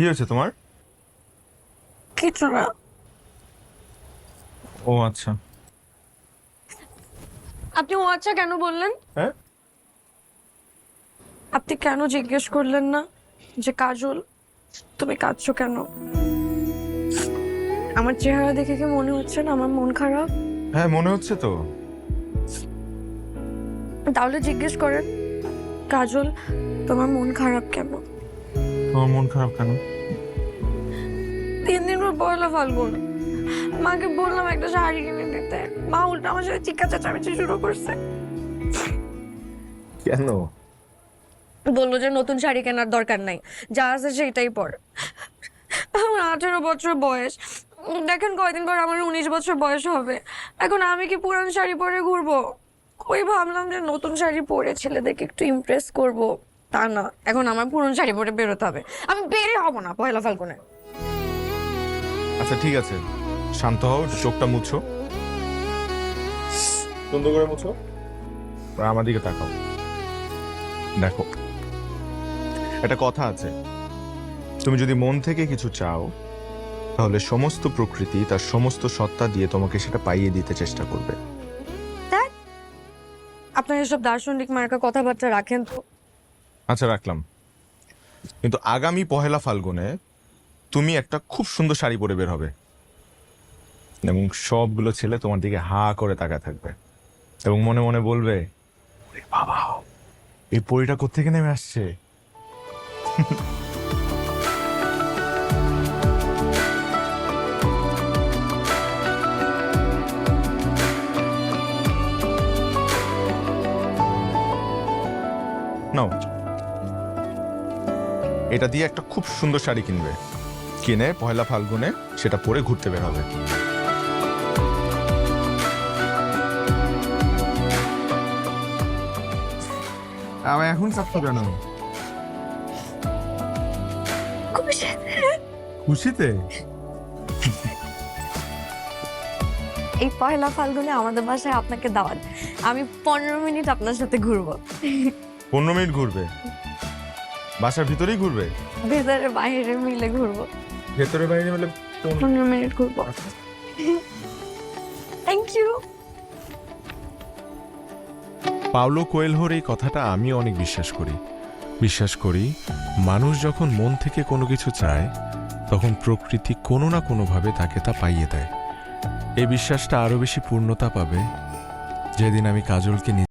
হয়েছে তোমার? কিছু না। ও আচ্ছা। আপনি ও আচ্ছা কেন বললেন? হ্যাঁ, আপনি কেন জিজ্ঞেস করলেন না যে কাজল তুমি কাঁদছো কেন? আমার চেহারা দেখে কি মনে হচ্ছে না আমার মন খারাপ? হ্যাঁ মনে হচ্ছে তো। তাহলে জিজ্ঞেস করেন কাজল তোমার মন খারাপ কেন? তোমার মন খারাপ কেন? 3 দিন পর পয়লা ফাল্গুন, মাকে বললাম একটা শাড়ি কিনে দিতে, মা উল্টা আমার সাথে চিৎকার চেঁচামেচি শুরু করছে। কেন? বললো যে নতুন শাড়ি কেনার দরকার নাই, যা আছে সেটাই পর। আমার 18 বছর বয়স, দেখেন কয়দিন পর আমার 19 বছর বয়স হবে। এখন আমি কি পুরান শাড়ি পরে ঘুরবো? ওই ভাবলাম যে নতুন শাড়ি পরে ছেলেদেরকে একটু ইমপ্রেস করব, তা না, এখন আমার পুরান শাড়ি পরে বেরোতে হবে। আমি বেরে হব না পয়লা ফাল্গুনে। আচ্ছা ঠিক আছে, শান্ত হও, চোখটা মুছো, সুন্দর করে মুছো, আর আমার দিকে তাকাও। দেখো, একটা কথা আছে, তুমি যদি মন থেকে কিছু চাও তাহলে সমস্ত প্রকৃতি তার সমস্ত সত্তা দিয়ে তোমাকে সেটা পাইয়ে দিতে চেষ্টা করবে। আপনার এসব দার্শনিক মার্কা কথাবার্তা রাখেন তো। আচ্ছা রাখলাম, কিন্তু আগামী পহেলা ফাল্গুনে তুমি একটা খুব সুন্দর শাড়ি পরে বের হবে এবং সবগুলো ছেলে তোমার দিকে হা করে তাকায় থাকবে এবং মনে মনে বলবে, "ওরে বাবা, এই পরিটা কোত্থেকে নেমে আসছে?" নাও, এটা দিয়ে একটা খুব সুন্দর শাড়ি কিনবে, কিনে পহেলা ফাল্গুনে সেটা পরে ঘুরতে বের হবে। আমি এখন চাচ্ছ কেন? খুশিতে? এই পয়লা ফাল্গুনে আমাদের বাসায় আপনাকে দাওয়াত, আমি 15 মিনিট আপনার সাথে ঘুরবো। 15 মিনিট ঘুরবে? বাসার ভিতরেই ঘুরবে? ভেতরে বাইরে মিলে ঘুরবো। ভেতরে বাইরে মিলে 15 মিনিট ঘুরবো। Thank you. পাওলো কোয়েলহোর এই কথাটা আমি অনেক বিশ্বাস করি মানুষ যখন মন থেকে কোনো কিছু চায় তখন প্রকৃতি কোনো না কোনোভাবে তাকে তা পাইয়ে দেয়। এই বিশ্বাসটা আরো বেশি পূর্ণতা পাবে যেদিন আমি কাজলকে